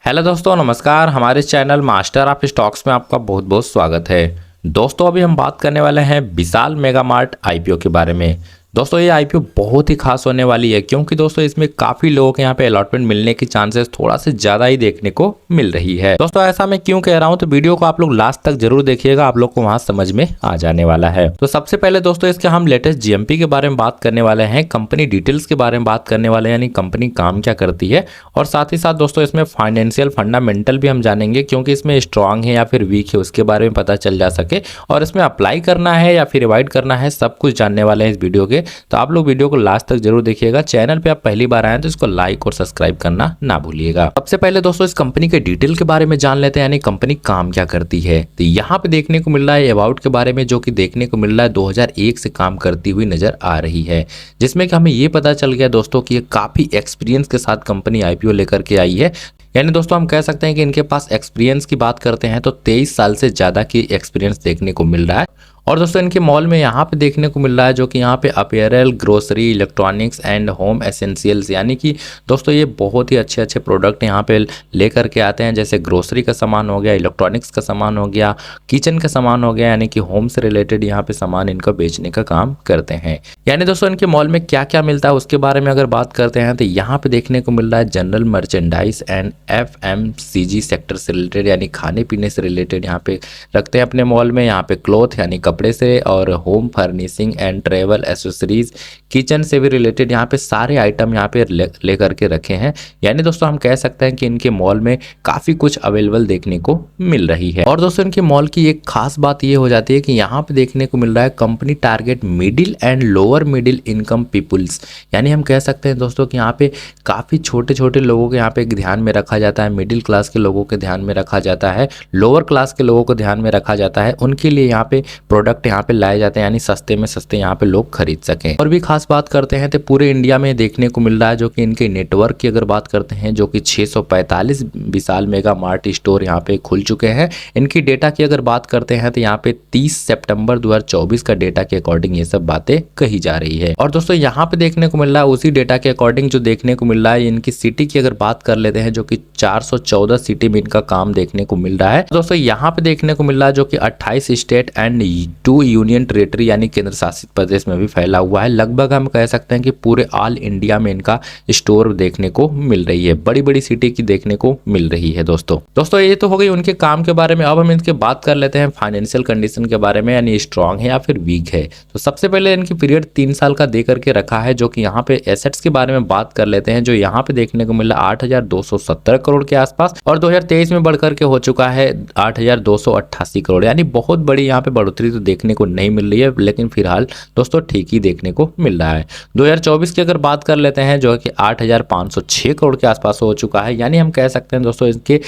Hello दोस्तों, नमस्कार। हमारे इस चैनल मास्टर ऑफ स्टॉक्स में आपका बहुत बहुत स्वागत है। दोस्तों, अभी हम बात करने वाले हैं विशाल मेगा मार्ट आईपीओ के बारे में। दोस्तों, ये आईपीओ बहुत ही खास होने वाली है क्योंकि दोस्तों इसमें काफ़ी लोगों के यहाँ पे अलॉटमेंट मिलने की चांसेस थोड़ा से ज़्यादा ही देखने को मिल रही है। दोस्तों, ऐसा मैं क्यों कह रहा हूँ, तो वीडियो को आप लोग लास्ट तक जरूर देखिएगा, आप लोग को वहाँ समझ में आ जाने वाला है। तो सबसे पहले दोस्तों इसके हम लेटेस्ट जीएमपी के बारे में बात करने वाले हैं, कंपनी डिटेल्स के बारे में बात करने वाले हैं, यानी कंपनी काम क्या करती है, और साथ ही साथ दोस्तों इसमें फाइनेंशियल फंडामेंटल भी हम जानेंगे क्योंकि इसमें स्ट्रांग है या फिर वीक है उसके बारे में पता चल जा सके, और इसमें अप्लाई करना है या फिर अवॉइड करना है, सब कुछ जानने वाले हैं इस वीडियो के। तो आप लोग वीडियो को लास्ट तक जरूर देखिएगा। चैनल पे आप पहली बार आए तो इसको लाइक और सब्सक्राइब करना ना भूलिएगा। सबसे पहले दोस्तों इस कंपनी के डिटेल के बारे में जान लेते हैं, यानी कंपनी काम क्या करती है। तो यहाँ पे देखने को मिल रहा है अबाउट के बारे में, जो कि देखने को मिल रहा है 2001 से काम करती हुई नजर आ रही है, जिसमें कि हमें ये पता चल गया दोस्तों कि ये काफी एक्सपीरियंस के साथ कंपनी आईपीओ लेकर के आई है। यानी दोस्तों हम कह सकते हैं कि इनके पास एक्सपीरियंस की बात करते हैं तो 23 साल से ज़्यादा की एक्सपीरियंस देखने को मिल रहा है। और दोस्तों इनके मॉल में यहाँ पे देखने को मिल रहा है, जो कि यहाँ पे apparel, grocery, electronics and home essentials, यानी कि दोस्तों ये बहुत ही अच्छे अच्छे प्रोडक्ट यहाँ पे लेकर के आते हैं, जैसे ग्रोसरी का सामान हो गया, इलेक्ट्रॉनिक्स का सामान हो गया, किचन का सामान हो गया, यानी कि होम से रिलेटेड यहाँ पे सामान इनका बेचने का काम करते हैं। यानी दोस्तों इनके मॉल में क्या क्या मिलता है उसके बारे में अगर बात करते हैं तो यहाँ पे देखने को मिल रहा है general merchandise and FMCG sector से रिलेटेड, यानी खाने पीने से रिलेटेड यहाँ पे रखते हैं अपने मॉल में। यहाँ पे क्लॉथ यानी कपड़े से, और home furnishing and travel accessories, kitchen से भी रिलेटेड यहाँ पे सारे आइटम यहाँ पे ले करके रखे हैं। यानी दोस्तों हम कह सकते हैं कि इनके मॉल में काफ़ी कुछ अवेलेबल देखने को मिल रही है। और दोस्तों इनके मॉल की एक खास बात ये हो जाती है कि यहाँ पे देखने को मिल रहा है company target middle and lower middle income peoples, यानी हम कह सकते हैं दोस्तों कि यहाँ पे काफ़ी छोटे छोटे लोगों के यहाँ पे ध्यान में रखा जाता है, मिडिल क्लास के लोगों के ध्यान में रखा जाता है, लोअर क्लास के लोगों को ध्यान में रखा जाता है। उनके लिए यहाँ पे प्रोडक्ट यहाँ पे लाए जाते हैं, यानी सस्ते में सस्ते यहाँ पे लोग खरीद सकें। और भी खास बात करते हैं तो पूरे इंडिया में देखने को मिल रहा है, जो कि इनके नेटवर्क की अगर बात करते हैं, जो कि 645 विशाल मेगा मार्ट स्टोर यहाँ पे खुल चुके हैं। इनकी डेटा की अगर बात करते हैं तो यहाँ पे 30 सितंबर 2024 का डेटा के अकॉर्डिंग ये सब बातें कही जा रही है। और दोस्तों यहाँ पे देखने को मिल रहा है उसी डेटा के अकॉर्डिंग जो देखने को मिल रहा है, इनकी सिटी की अगर बात कर लेते हैं, जो कि 414 सिटी में इनका काम देखने को मिल रहा है। दोस्तों यहाँ पे देखने को मिल रहा है जो कि 28 स्टेट एंड 2 यूनियन टेरिटरी यानी केंद्र शासित प्रदेश में भी फैला हुआ है। लगभग हम कह सकते हैं कि पूरे ऑल इंडिया में इनका स्टोर देखने को मिल रही है, बड़ी बड़ी सिटी की देखने को मिल रही है। दोस्तों ये तो हो गई उनके काम के बारे में। अब हम इनके बात कर लेते हैं फाइनेंशियल कंडीशन के बारे में, यानी स्ट्रांग है या फिर वीक है। तो सबसे पहले इनकी पीरियड 3 साल का दे करके रखा है, जो कि यहाँ पे एसेट्स के बारे में बात कर लेते हैं, जो यहाँ पे देखने को मिला 8,270 करोड़ के आसपास, और 2023 में बढ़कर के हो चुका है 8,288 करोड़, यानी बहुत बड़ी यहाँ पे बढ़ोतरी तो देखने को नहीं मिल रही है, लेकिन फिलहाल दोस्तों ठीक ही देखने को मिल रहा है। 2024 की अगर बात कर लेते हैं, जो कि 8,506 करोड़ के आसपास हो चुका है, यानी हम कह सकते हैं दोस्तों इसके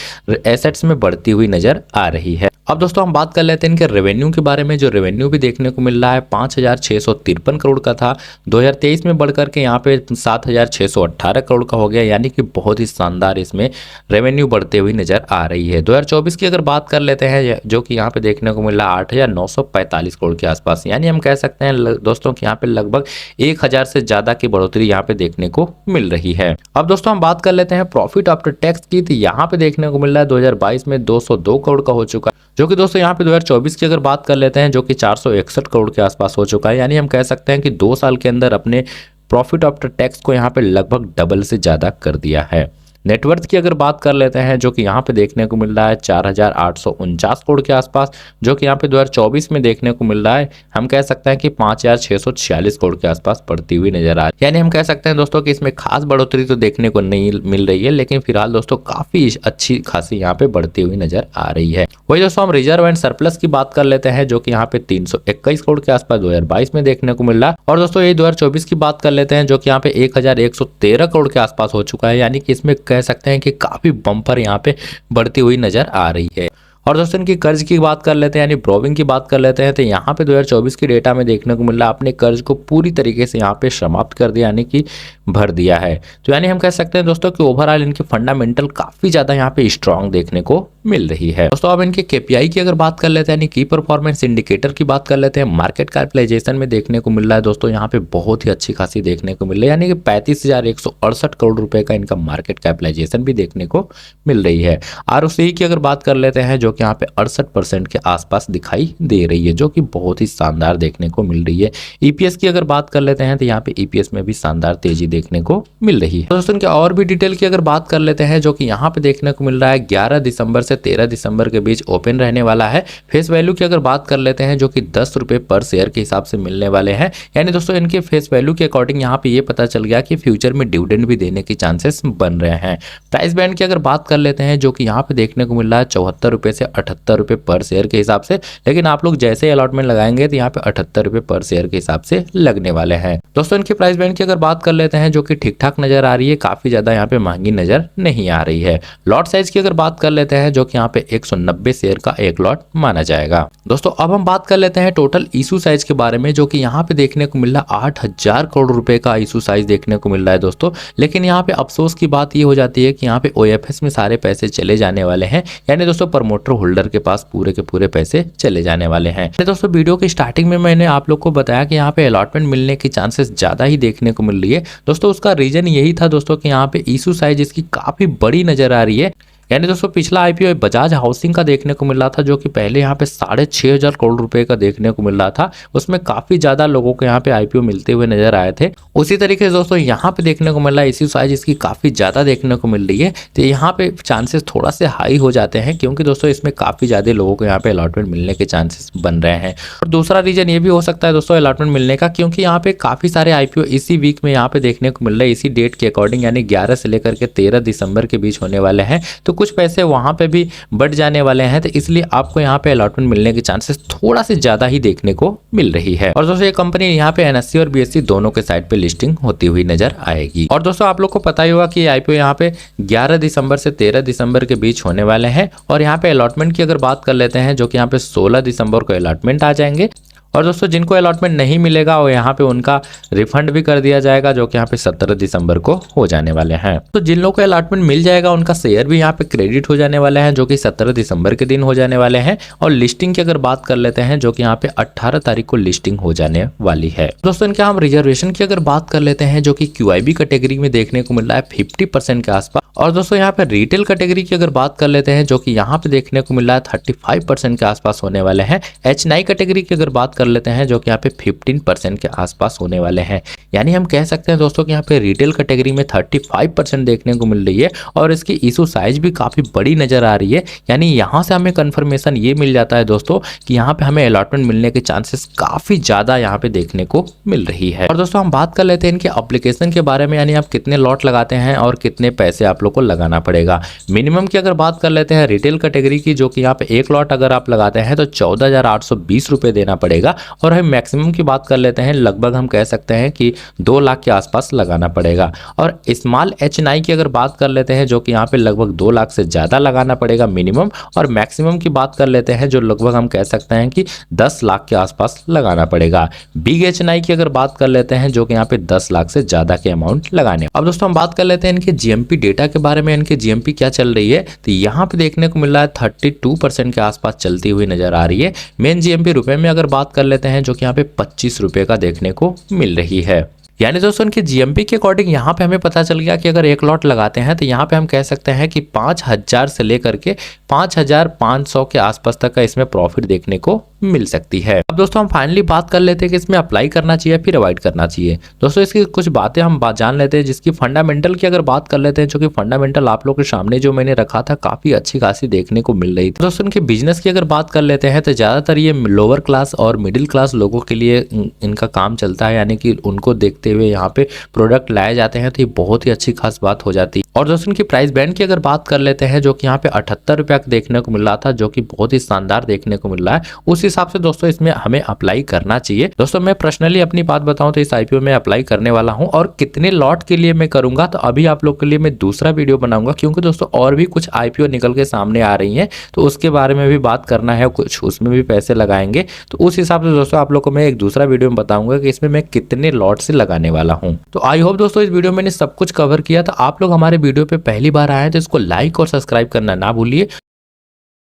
एसेट्स में बढ़ती हुई नजर आ रही है। अब दोस्तों हम बात कर लेते हैं इनके रेवेन्यू के बारे में, जो रेवेन्यू भी देखने को मिल रहा है 5,653 करोड़ का था, 2023 में बढ़कर के यहाँ पे 7,618 करोड़ का हो गया, यानी कि बहुत ही शानदार इसमें रेवेन्यू बढ़ते हुई नजर आ रही है। 2024 की अगर बात कर लेते हैं, जो कि यहाँ पे देखने को मिल रहा है 8,945 करोड़ के आसपास, यानी हम कह सकते हैं दोस्तों कि यहाँ पे लगभग 1,000 से ज्यादा की बढ़ोतरी यहाँ पे देखने को मिल रही है। अब दोस्तों हम बात कर लेते हैं प्रॉफिट आफ्टर टैक्स की, तो यहाँ पे देखने को मिल रहा है 2022 में 202 करोड़ का हो चुका है, जो कि दोस्तों यहाँ पे 2024 की अगर बात कर लेते हैं, जो कि 461 करोड़ के आसपास हो चुका है, यानी हम कह सकते हैं कि 2 साल के अंदर अपने प्रॉफिट आफ्टर टैक्स को यहाँ पे लगभग डबल से ज्यादा कर दिया है। नेटवर्थ की अगर बात कर लेते हैं, जो कि यहाँ पे देखने को मिल रहा है 4,849 करोड़ के आसपास, जो कि यहाँ पे 2024 में देखने को मिल रहा है, हम कह सकते हैं कि 5,646 करोड़ के आसपास बढ़ती हुई नजर आ रही है। यानी हम कह सकते हैं दोस्तों कि इसमें खास बढ़ोतरी तो देखने को नहीं मिल रही है, लेकिन फिलहाल दोस्तों काफी अच्छी खासी यहाँ पे बढ़ती हुई नजर आ रही है। वही दोस्तों हम रिजर्व एंड सरप्लस की बात कर लेते हैं, जो कि यहाँ पे 321 करोड़ के आसपास 2022 में देखने को मिल रहा है। और दोस्तों ये 2024 की बात कर लेते हैं, जो कि यहाँ पे 1,113 करोड़ के आसपास हो चुका है, यानी कि इसमें कह सकते हैं कि काफी बम्पर यहाँ पे बढ़ती हुई नजर आ रही है। और दोस्तों इनकी कर्ज की बात कर लेते हैं यानी ब्रोविंग की बात कर लेते हैं तो यहाँ पे 2024 की डेटा में देखने को मिल रहा है अपने कर्ज को पूरी तरीके से यहाँ पे समाप्त कर दिया यानी कि भर दिया है। तो यानी हम कह सकते हैं दोस्तों कि ओवरऑल इनके फंडामेंटल काफी ज्यादा यहाँ पे स्ट्रांग देखने को मिल रही है। दोस्तों अब इनके केपीआई की अगर बात कर लेते हैं यानी की परफॉर्मेंस इंडिकेटर की बात कर लेते हैं, मार्केट कैपिटलाइजेशन में देखने को मिल रहा है दोस्तों यहाँ पे बहुत ही अच्छी खासी देखने को मिल रही है यानी कि 35,168 करोड़ रुपए का इनका मार्केट कैपिटलाइजेशन भी देखने को मिल रही है। आरओसीई की अगर बात कर लेते हैं जो कि यहाँ पे 68% के आसपास दिखाई दे रही है जो कि बहुत ही शानदार देखने को मिल रही है। ईपीएस की अगर बात कर लेते हैं तो यहाँ पे ईपीएस में भी शानदार तेजी देखने को मिल रही है। दोस्तों इनके और भी डिटेल की अगर बात कर लेते हैं जो कि यहाँ पे देखने को मिल रहा है 11 दिसंबर से 13 दिसंबर के बीच ओपन रहने वाला है। फेस वैल्यू की अगर बात कर लेते हैं जो कि 10 रुपए पर शेयर के हिसाब से मिलने वाले हैं यानी दोस्तों इनके फेस वैल्यू के अकॉर्डिंग यहाँ पे ये पता चल गया कि फ्यूचर में डिविडेंड भी देने के चांसेस बन रहे हैं। प्राइस बैंड की अगर बात कर लेते हैं जो कि यहाँ पे देखने को मिल रहा है 74 रुपए से 78 रुपए पर शेयर के हिसाब से, लेकिन आप लोग जैसे अलॉटमेंट लगाएंगे तो यहाँ पे 78 रुपए पर शेयर के हिसाब से लगने वाले हैं। दोस्तों इनके प्राइस बैंड की अगर बात कर लेते हैं जो कि ठीक ठाक नजर आ रही है, काफी ज्यादा यहाँ पे महंगी नजर नहीं आ रही है। लॉट साइज की अगर बात कर लेते हैं जो कि यहाँ पे 190 शेयर का एक लॉट माना जाएगा। दोस्तों अब हम बात कर लेते हैं टोटल इशू साइज के बारे में जो कि यहाँ पे देखने को मिल रहा है 8,000 करोड़ रुपए का इशू साइज देखने को मिल रहा है दोस्तों। लेकिन यहाँ पे अफसोस की बात ये हो जाती है कि यहाँ पे ओएफएस में सारे पैसे चले जाने वाले हैं यानी दोस्तों प्रमोटर होल्डर के पास पूरे के पूरे पैसे चले जाने वाले हैं। दोस्तों वीडियो की स्टार्टिंग में मैंने आप लोग को बताया कि यहाँ पे अलॉटमेंट मिलने की चांसेस ज्यादा ही देखने को मिल रही है। दोस्तों उसका रीजन यही था दोस्तों कि यहाँ पे इशू साइज इसकी काफी बड़ी नजर आ रही है यानी दोस्तों पिछला आईपीओ बजाज हाउसिंग का देखने को मिल रहा था जो कि पहले यहाँ पे 6,500 करोड़ रुपए का देखने को मिल रहा था, उसमें काफी ज्यादा लोगों को यहाँ पे आईपीओ मिलते हुए नजर आए थे। उसी तरीके से दोस्तों यहाँ पे देखने को मिल रहा है इसी साइज इसकी काफी ज्यादा देखने को मिल रही है तो यहाँ पे चांसेस थोड़ा से हाई हो जाते हैं क्योंकि दोस्तों इसमें काफी ज्यादा लोगों को यहाँ पे अलॉटमेंट मिलने के चांसेस बन रहे हैं। और दूसरा रीजन ये भी हो सकता है दोस्तों अलॉटमेंट मिलने का क्योंकि यहाँ पे काफी सारे आईपीओ इसी वीक में यहाँ पे देखने को मिल रहे हैं, इसी डेट के अकॉर्डिंग यानी 11 से लेकर के 13 दिसंबर के बीच होने वाले हैं तो कुछ पैसे वहां पे भी बढ़ जाने वाले हैं तो इसलिए आपको यहाँ पे अलॉटमेंट मिलने के चांसेस थोड़ा से ज्यादा ही देखने को मिल रही है। और दोस्तों ये कंपनी यहाँ पे एनएससी और बीएससी दोनों के साइड पे लिस्टिंग होती हुई नजर आएगी। और दोस्तों आप लोग को पता ही होगा कि आईपीओ यहाँ पे 11 दिसंबर से 13 दिसंबर के बीच होने वाले हैं। और यहाँ पे अलॉटमेंट की अगर बात कर लेते हैं जो कि यहाँ पे 16 दिसंबर को अलॉटमेंट आ जाएंगे। और दोस्तों जिनको अलॉटमेंट नहीं मिलेगा वो यहाँ पे उनका रिफंड भी कर दिया जाएगा जो कि यहाँ पे 17 दिसंबर को हो जाने वाले हैं। तो जिन लोगों को अलॉटमेंट मिल जाएगा उनका शेयर भी यहाँ पे क्रेडिट हो जाने वाले हैं जो कि 17 दिसंबर के दिन हो जाने वाले हैं। और लिस्टिंग की अगर बात कर लेते हैं जो कि यहाँ पे 18 तारीख को लिस्टिंग हो जाने वाली है। दोस्तों इनके हम रिजर्वेशन की अगर बात कर लेते हैं जो कि QIB कैटेगरी में देखने को मिल रहा है 50% के आसपास। और दोस्तों यहाँ पे रिटेल कैटेगरी की अगर बात कर लेते हैं जो कि यहाँ पे देखने को मिल रहा है 35% के आसपास होने वाले हैं। HNI कैटेगरी की अगर बात कर लेते हैं जो कि यहाँ पे 15% के आसपास होने वाले हैं। यानी हम कह सकते हैं दोस्तों कि यहाँ पे रिटेल कैटेगरी में 35% देखने को मिल रही है और इसकी इशू साइज भी काफी बड़ी नजर आ रही है। यानी यहाँ से हमें कंफर्मेशन ये मिल जाता है दोस्तों कि यहाँ पे हमें अलॉटमेंट मिलने के चांसेस काफी ज्यादा यहाँ पे देखने को मिल रही है। और दोस्तों हम बात कर लेते हैं इनके एप्लीकेशन के बारे में यानी आप कितने लॉट लगाते हैं और कितने पैसे आप लोग को लगाना पड़ेगा। मिनिमम की अगर बात कर लेते हैं रिटेल कैटेगरी की जो कि यहाँ पे एक लॉट अगर आप लगाते हैं तो 14,820 रुपए देना पड़ेगा। और हम मैक्सिमम की बात कर लेते हैं लगभग हम कह सकते हैं कि 2 लाख के आसपास लगाना पड़ेगा। और स्मॉल HNI की अगर बात कर लेते हैं जो कि यहाँ पे लगभग 2 लाख से ज्यादा लगाना पड़ेगा मिनिमम। और मैक्सिमम की बात कर लेते हैं जो लगभग हम कह सकते हैं कि 10 लाख के आसपास लगाना पड़ेगा। बिग HNI की अगर बात कर लेते हैं जो कि यहाँ पे 10 लाख से ज्यादा के अमाउंट लगाने। अब दोस्तों हम बात कर लेते हैं इनके GMP डेटा के बारे में, इनके GMP क्या चल रही है तो यहाँ पे देखने को मिल रहा है 32% के आसपास चलती हुई नजर आ रही है। मेन GMP रुपए में अगर बात कर लेते हैं जो कि यहाँ पे 25 रुपए का देखने को मिल रही है। यानी दोस्तों इनके GMP के अकॉर्डिंग यहाँ पे हमें पता चल गया कि अगर एक लॉट लगाते हैं तो यहाँ पे हम कह सकते हैं कि 5,000 से लेकर के 5,500 के आसपास तक का इसमें प्रॉफिट देखने को मिल सकती है। अब दोस्तों हम फाइनली बात कर लेते हैं कि इसमें अप्लाई करना चाहिए फिर अवॉइड करना चाहिए। दोस्तों इसकी कुछ बातें हम जान लेते हैं जिसकी फंडामेंटल की अगर बात कर लेते हैं जो कि फंडामेंटल आप लोग के सामने जो मैंने रखा था काफी अच्छी खासी देखने को मिल रही थी। दोस्तों इनके बिजनेस की अगर बात कर लेते हैं तो ज्यादातर ये लोअर क्लास और मिडिल क्लास लोगों के लिए इनका काम चलता है यानी कि उनको देखते हुए यहाँ पे प्रोडक्ट लाए जाते हैं तो ये बहुत ही अच्छी खास बात हो जाती है। और दोस्तों इनकी प्राइस बैंड की अगर बात कर लेते हैं, जो कि यहाँ पे 78 रुपया देखने को मिल रहा था, जो कि बहुत ही शानदार देखने को मिल रहा है, उस हिसाब से दोस्तों इसमें हमें अप्लाई करना चाहिए। दोस्तों मैं पर्सनली अपनी बात बताऊं तो इस आईपीओ में अप्लाई करने वाला हूं, और कितने लॉट के लिए मैं करूंगा तो अभी आप लोग के लिए मैं दूसरा वीडियो बनाऊंगा, क्योंकि दोस्तों और भी कुछ आईपीओ निकल के सामने आ रही हैं, तो उसके बारे में भी बात करना है, कुछ उसमें भी पैसे लगाएंगे। तो उस हिसाब से दोस्तों आप लोग को मैं एक दूसरा वीडियो में बताऊंगा कि इसमें मैं कितने लॉट से लगाने वाला हूं। तो आई होप दोस्तों इस वीडियो में मैंने सब कुछ कवर किया। तो आप लोग हमारे वीडियो पे पहली बार आए हैं तो इसको लाइक और सब्सक्राइब करना ना भूलिए।